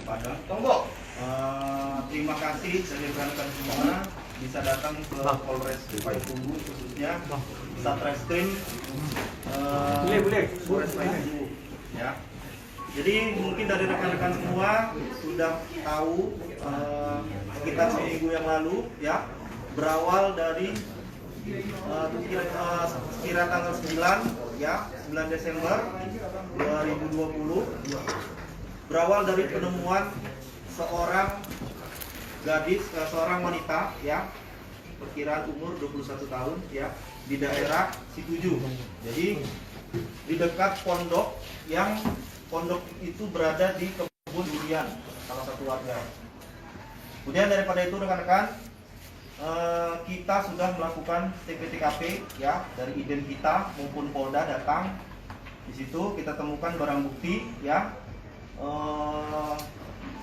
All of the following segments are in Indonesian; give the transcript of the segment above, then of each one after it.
pada Tombok. Terima kasih dari rekan-rekan semua bisa datang ke Polres Payakumbuh, khususnya Satreskrim Polres Payakumbuh. Ya. Jadi mungkin dari rekan-rekan semua sudah tahu sekitar seminggu yang lalu, ya, berawal dari kira tanggal 9, ya, 9 Desember 2020, berawal dari penemuan seorang gadis, seorang wanita, ya, perkiraan umur 21 tahun, ya, di daerah Situju. Jadi di dekat pondok, yang pondok itu berada di kebun durian salah satu warga. Kemudian daripada itu rekan-rekan, kita sudah melakukan TP/TKP, ya, dari Idem kita maupun Polda datang. Di situ kita temukan barang bukti, ya,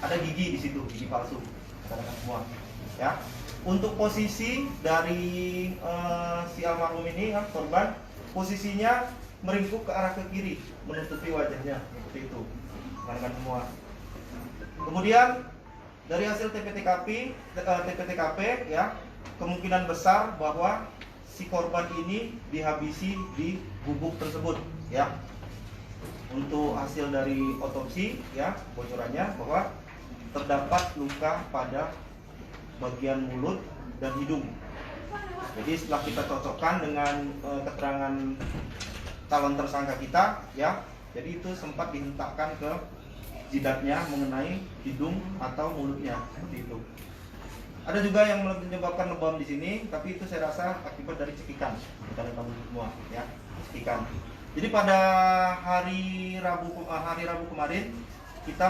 ada gigi di situ, gigi palsu, rekan-rekan semua, ya. Untuk posisi dari si almarhum ini, ya, korban, posisinya meringkuk ke arah ke kiri, menutupi wajahnya, seperti itu, rekan-rekan semua. Kemudian dari hasil TP/TKP, ya, kemungkinan besar bahwa si korban ini dihabisi di gubuk tersebut, ya. Untuk hasil dari otopsi, ya, bocorannya bahwa terdapat luka pada bagian mulut dan hidung. Jadi setelah kita cocokkan dengan keterangan calon tersangka kita, ya, jadi itu sempat dihentakkan ke jidatnya mengenai hidung atau mulutnya, seperti itu. Ada juga yang menyebabkan lebam di sini, tapi itu saya rasa akibat dari cekikan, rekan-rekan semua, ya, cekikan. Jadi pada hari Rabu kemarin kita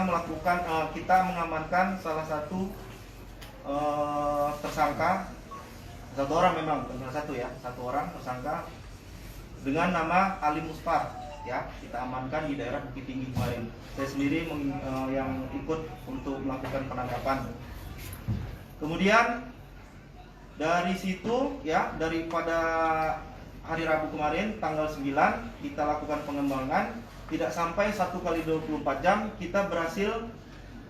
mengamankan salah satu tersangka, satu orang memang, bukan salah satu, ya, satu orang tersangka dengan nama Ali Muspar, ya, kita amankan di daerah Bukit Tinggi kemarin. Saya sendiri yang ikut untuk melakukan penangkapan. Kemudian dari situ, ya, daripada hari Rabu kemarin tanggal 9 kita lakukan pengembangan, tidak sampai 1x24 jam kita berhasil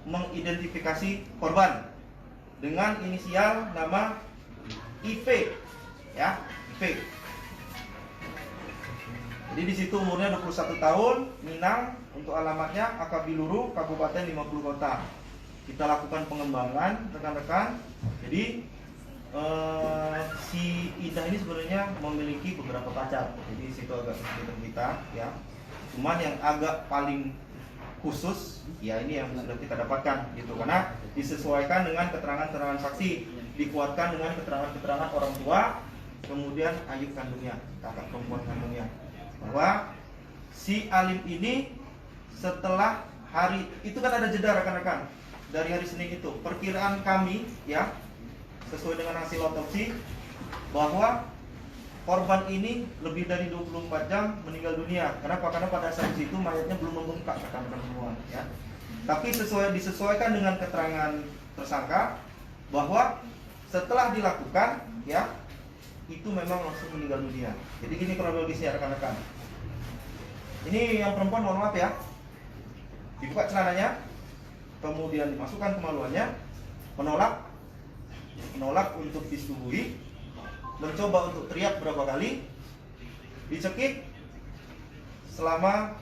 mengidentifikasi korban dengan inisial nama IV, ya, IV. Jadi di situ umurnya 21 tahun, Minang, untuk alamatnya Akabiluru, Kabupaten 50 Kota. Kita lakukan pengembangan, rekan-rekan. Jadi si Indah ini sebenarnya memiliki beberapa pacar. Jadi situ agak kesulitan kita, ya. Cuman yang agak paling khusus, ya, ini yang sudah kita dapatkan, gitu, karena disesuaikan dengan keterangan-keterangan saksi, dikuatkan dengan keterangan-keterangan orang tua, kemudian ayah kandungnya, kakak perempuan kandungnya, bahwa si Alim ini setelah hari itu kan ada jeda, rekan-rekan, dari hari Senin itu. Perkiraan kami, ya, sesuai dengan hasil otopsi, bahwa korban ini lebih dari 24 jam meninggal dunia. Kenapa? Karena pada saat itu mayatnya belum membengkak, rekan-rekan semua, ya. Tapi disesuaikan dengan keterangan tersangka bahwa setelah dilakukan, ya, itu memang langsung meninggal dunia. Jadi gini kronologisnya, rekan-rekan. Ini yang perempuan, mohon maaf, ya, dibuka celananya, kemudian dimasukkan kemaluannya, menolak untuk disetubuhi, mencoba untuk teriak berapa kali, dicekik selama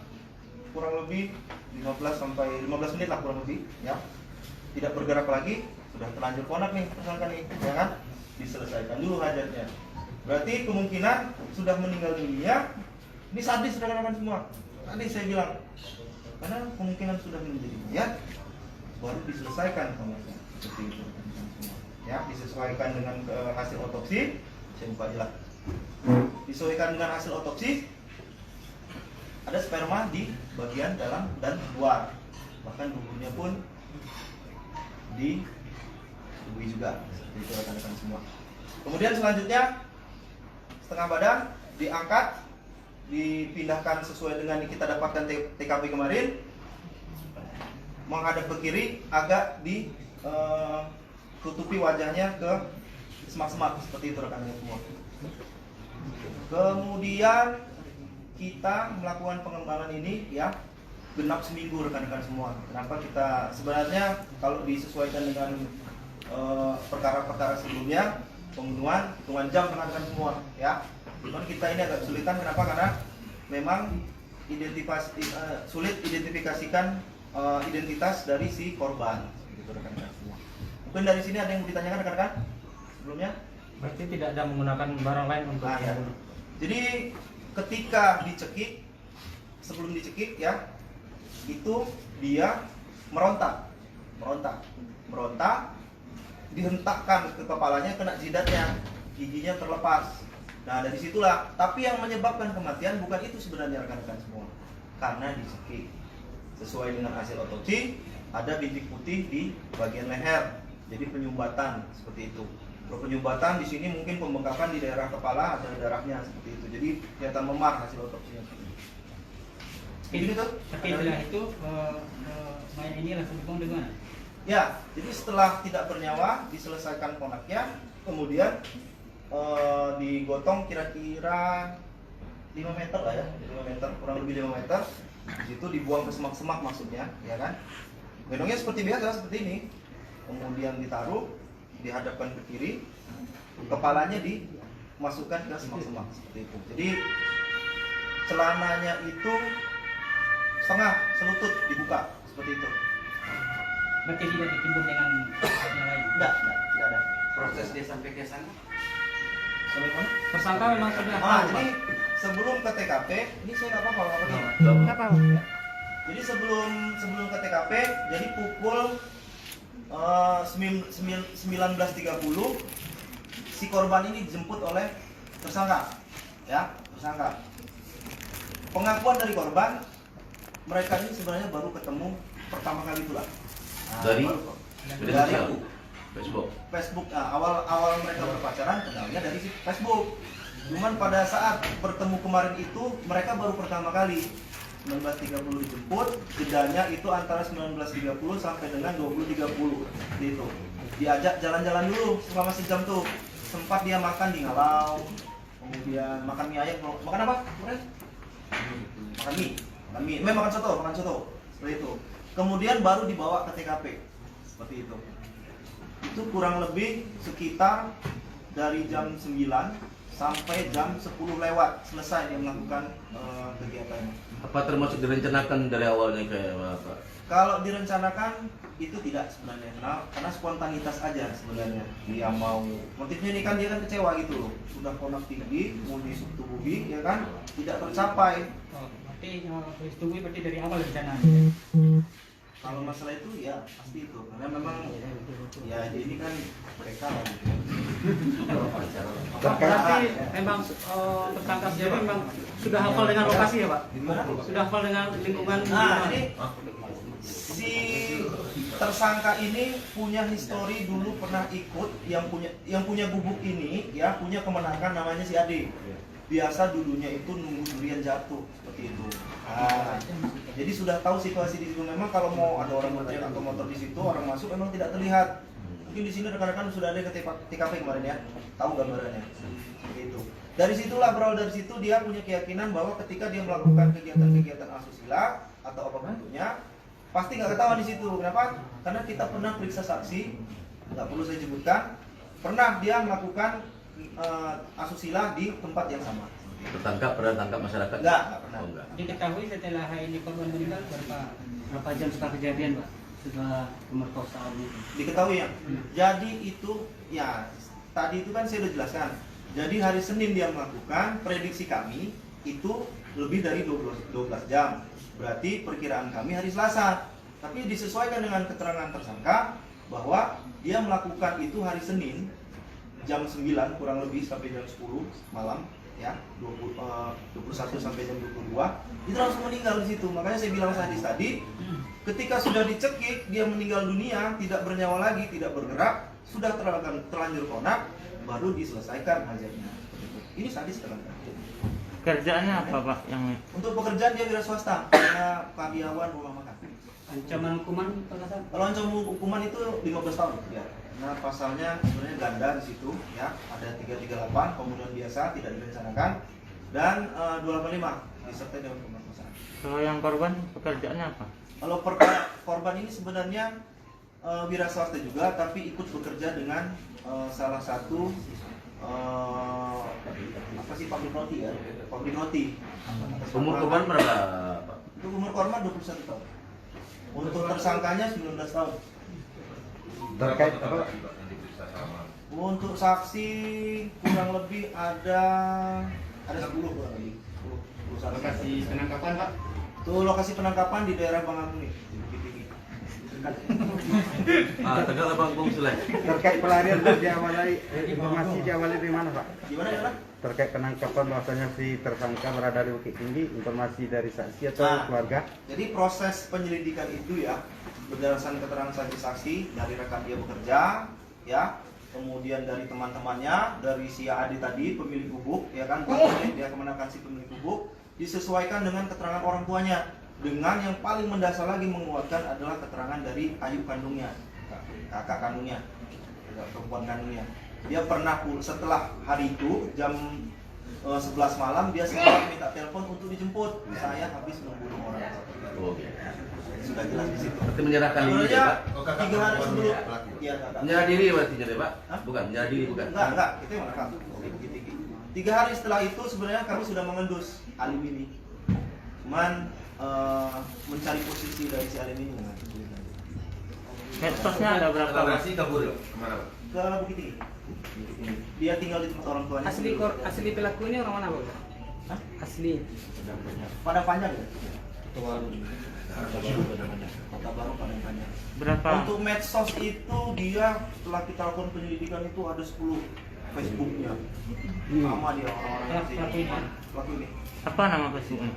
kurang lebih 15 menit lah, kurang lebih, ya, tidak bergerak lagi. Sudah terlanjur konak nih tersangka nih, ya kan, diselesaikan dulu hajatnya. Berarti kemungkinan sudah meninggal dunia. Ini sadis, rekan-rekan semua. Tadi saya bilang, karena kemungkinan sudah meninggal dunia, baru diselesaikan komaknya, seperti itu, ya, disesuaikan dengan hasil otopsi. Saya buka jelas. Disesuaikan dengan hasil otopsi, ada sperma di bagian dalam dan luar, bahkan buburnya pun dibui juga, seperti itu, rekan-rekan semua. Kemudian selanjutnya setengah badan diangkat, dipindahkan sesuai dengan yang kita dapatkan TKP kemarin, menghadap ke kiri, agak ditutupi wajahnya ke semak-semak, seperti itu, rekan-rekan semua. Kemudian kita melakukan pengembangan ini, ya, genap seminggu rekan-rekan semua. Kenapa kita sebenarnya kalau disesuaikan dengan perkara-perkara sebelumnya, pembunuhan hitungan jam rekan-rekan semua ya. Cuman kita ini agak kesulitan, kenapa? Karena memang sulit identifikasikan identitas dari si korban gitu rekan-rekan semua. Mungkin dari sini ada yang mau ditanyakan rekan-rekan sebelumnya? Berarti tidak ada menggunakan barang lain untuk ya. Jadi ketika dicekik, sebelum dicekik ya, itu dia meronta, dihentakkan ke kepalanya, kena jidatnya, giginya terlepas. Nah dari situlah, tapi yang menyebabkan kematian bukan itu sebenarnya rekan-rekan semua, karena dicekik. Sesuai dengan hasil otopsi, ada bintik putih di bagian leher, jadi penyumbatan seperti itu. Kalau penyumbatan di sini mungkin pembengkakan di daerah kepala, ada darahnya seperti itu. Jadi kelihatan memar hasil otopsinya. Ini tuh. Tapi setelah itu mayat ini langsung dibuang di mana? Ya, jadi setelah tidak bernyawa diselesaikan konaknya, kemudian digotong kira-kira 5 meter lah ya, 5 meter, kurang lebih 5 meter. Di situ dibuang ke semak-semak maksudnya, ya kan? Gendongnya seperti biasa, seperti ini. Kemudian ditaruh, dihadapkan ke kiri, kepalanya dimasukkan ke semak-semak seperti itu. Jadi celananya itu setengah selutut dibuka seperti itu. Berarti tidak ditimbun dengan yang lain? Tidak ada. Proses dia sampai ke sana? Sampai mana? Tersangka memang sudah Jadi sebelum ke TKP, ini saya nggak apa-apa kalau ini. nggak apa-apa. Jadi sebelum ke TKP, jadi pukul 19.30 si korban ini dijemput oleh tersangka, ya tersangka. Pengakuan dari korban, mereka ini sebenarnya baru ketemu pertama kali itulah. Dari aku. Facebook. Nah, awal mereka berpacaran kenalnya dari Facebook. Cuman pada saat bertemu kemarin itu mereka baru pertama kali 19.30 dijemput, jedanya itu antara 19.30 sampai dengan 20.30 itu. Diajak jalan-jalan dulu selama sejam tuh. Sempat dia makan di Ngalau, kemudian makan mie ayam. Makan apa? Makan mie. Makan soto. Seperti itu. Kemudian baru dibawa ke TKP. Seperti itu. Itu kurang lebih sekitar dari jam 9 sampai jam 10 lewat selesai dia melakukan kegiatannya. Apa termasuk direncanakan dari awalnya kayak apa? Kalau direncanakan itu tidak sebenarnya, karena spontanitas aja sebenarnya. Dia mau, motifnya ini kan dia kan kecewa gitu loh, sudah konak tinggi, mau disubuhi ya kan, tidak tercapai. Oh, berarti disetujui berarti dari awal rencana. Kalau masalah itu ya pasti itu, karena memang ya ini kan mereka lah gitu. Berarti memang tersangka sendiri memang sudah hafal dengan lokasi ya Pak? Sudah hafal dengan lingkungan. Nah ini si tersangka ini punya histori dulu pernah ikut yang punya gubuk ini ya, punya kemenakan namanya si Ade. Biasa dulunya itu nunggu durian jatuh seperti itu. Nah, jadi sudah tahu situasi di situ. Memang kalau mau ada orang motor atau motor di situ, orang masuk memang tidak terlihat. Mungkin di sini rekan-rekan sudah ada ke TKP kemarin ya, tahu gambarannya. Seperti itu. Dari situlah berawal dari situ dia punya keyakinan bahwa ketika dia melakukan kegiatan-kegiatan asusila atau apapun bentuknya, pasti nggak ketahuan di situ. Kenapa? Karena kita pernah periksa saksi, nggak perlu saya sebutkan, pernah dia melakukan asusila di tempat yang sama. Pernah tangkap masyarakat? Enggak pernah. Oh, enggak. Diketahui setelah ini korban meninggal berapa jam setelah kejadian Pak? Setelah pemerkosaan itu? Diketahui ya. Jadi itu ya tadi itu kan saya udah jelaskan. Jadi hari Senin dia melakukan, prediksi kami itu lebih dari 12 jam. Berarti perkiraan kami hari Selasa. Tapi disesuaikan dengan keterangan tersangka bahwa dia melakukan itu hari Senin jam 9 kurang lebih sampai jam 10 malam ya, 21 sampai jam 22 itu langsung meninggal di situ. Makanya saya bilang tadi ketika sudah dicekik dia meninggal dunia, tidak bernyawa lagi, tidak bergerak, sudah terlanjur konak, baru diselesaikan hajatnya. Ini sadis terang. Kerjaannya apa Pak? Yang Untuk pekerjaan dia wira swasta, karena karyawan rumah makan. Ancaman hukuman Pak? Kalau ancaman hukuman itu 15 tahun ya. Nah pasalnya sebenarnya ganda di situ ya, ada 338 pembunuhan biasa tidak direncanakan dan 285 disertai dengan pemerkosaan. Kalau yang korban pekerjaannya apa? Kalau korban ini sebenarnya wira swasta juga, tapi ikut bekerja dengan salah satu pabrik roti ya, pabrik roti. Umur korban berapa, Pak? Untuk umur korban 21 tahun. Untuk tersangkanya 19 tahun. Terkait apa? Untuk saksi kurang lebih ada 10 kurang lebih. 10 saksi. Lokasi penangkapan Pak. Tuh lokasi penangkapan di daerah Bangagung nih, di Bukit Tinggi. Tegal Abang Bung Sulai. Terkait pelarian informasi diawali dari mana, Pak? Gimana? Terkait penangkapan bahwasanya si tersangka berada di Bukit Tinggi, informasi dari saksi atau keluarga? Jadi proses penyelidikan itu ya berdasarkan keterangan saksi-saksi dari rekan dia bekerja, ya, kemudian dari teman-temannya, dari si Adi tadi pemilik gubuk, ya kan, dia kemenakan si pemilik gubuk, disesuaikan dengan keterangan orang tuanya. Dengan yang paling mendasar lagi menguatkan adalah keterangan dari Ayu kandungnya, kakak kandungnya, perempuan kandungnya. Dia pernah setelah hari itu jam 11 malam dia sempat minta telepon untuk dijemput. Saya habis membunuh orang. Oke. Sudah jelas di situ. Berarti menyerahkan diri ya, Pak? 3 hari sebelum. Iya, kakak. Menyerah diri berarti jadi, Pak? Hah? Bukan, menyerah diri bukan. Enggak, itu yang rekam. 3 hari setelah itu sebenarnya kami sudah mengendus Alim ini. Cuman mencari posisi dari si Alim ini dengan Medsosnya ada berapa? kabur kemana, Pak? ke Bukit Tinggi. Dia tinggal di tempat orang tuanya. Asli pelaku ini orang mana Pak? Hah? Asli. Pada panjang ya? Kota Baru Padang Panjang. Berapa? Untuk medsos itu dia setelah kita lakukan penyelidikan itu ada 10 Facebooknya. Sama dia orang-orang yang sini. Pelaku ini. Apa nama Facebooknya?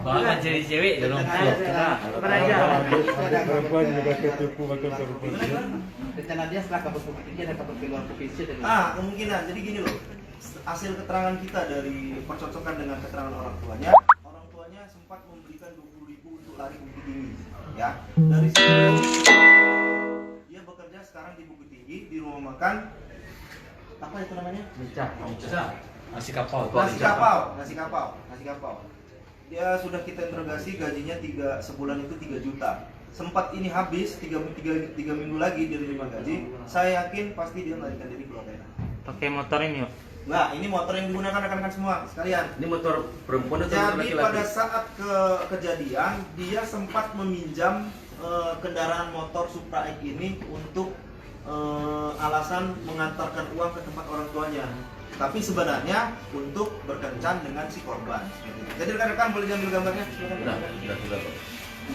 Bahkan cewek-cewek dulu. Apa aja? Perempuan juga ketipu bakal perempuan. Rencana dia setelah kabur Bukit Tinggi ada kabur keluar provinsi dan Kemungkinan. Jadi gini loh. Hasil keterangan kita dari percocokan dengan keterangan orang tuanya sempat memberikan 20.000 untuk lari ke Bukit Tinggi. Ya. Dari situ dia bekerja sekarang di Bukit Tinggi di rumah makan apa itu namanya? Nasi kapau. Nasi kapau. Dia sudah kita interogasi, gajinya sebulan itu 3 juta. Sempat ini habis 3 minggu lagi dia terima gaji. Saya yakin pasti dia melarikan diri keluar daerah. Pakai motor ini, Pak. Nah, ini motor yang digunakan rekan-rekan semua sekalian. Ini motor perempuan atau Jadi laki-laki? pada saat kejadian dia sempat meminjam kendaraan motor Supra X ini untuk alasan mengantarkan uang ke tempat orang tuanya. Tapi sebenarnya untuk berkencan dengan si korban. Jadi rekan-rekan boleh diambil gambarnya? Sudah, Pak.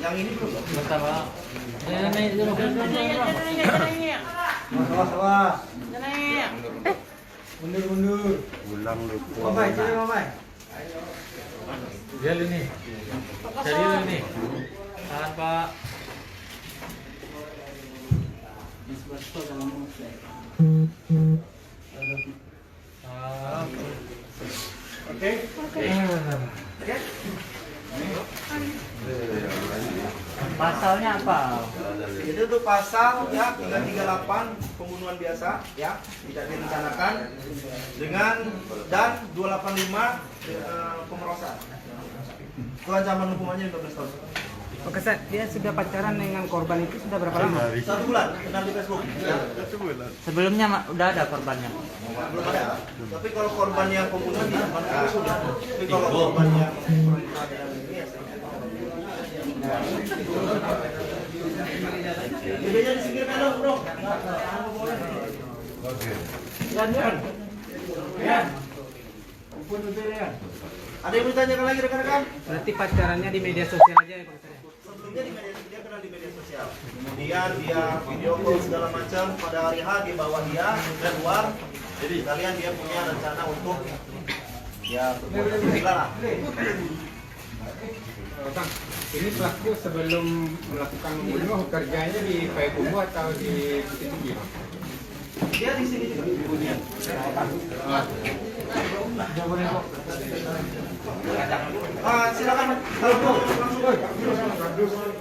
Yang ini belum? Bentar, Pak. Mundur. Ulang lupa. Dia lu nih. Jadi lu nih. Tahan, Pak. Oke. Pasalnya apa? Jadi itu pasal ya 338 pembunuhan biasa ya tidak direncanakan dengan dan 285 pemerkosaan. Itu ancaman hukumannya 15 tahun. Oke, Seth, dia sudah pacaran dengan korban itu sudah berapa lama? 1 bulan kenal di Facebook. Ya. Sebelumnya udah ada korbannya. Belum ada. Tapi kalau korban yang pembunuhan di mana sudah. Tapi kalau korban yang ini ya bedanya disingkirkan dong, Bro. Oke. Ada yang mau ditanyakan lagi rekan-rekan? Berarti pacarannya di media sosial aja ya, Pak? Sebelumnya dia kenal di media sosial. Kemudian dia video call segala macam. Pada hari H dia bawa dia keluar. Jadi kalian dia punya rencana untuk ya bergila lah. Bang, ini pelaku sebelum melakukan pembunuhan kerjanya di Payakumbuh atau di Bukit Tinggi, Bang? Dia di sini juga. Silakan langsung.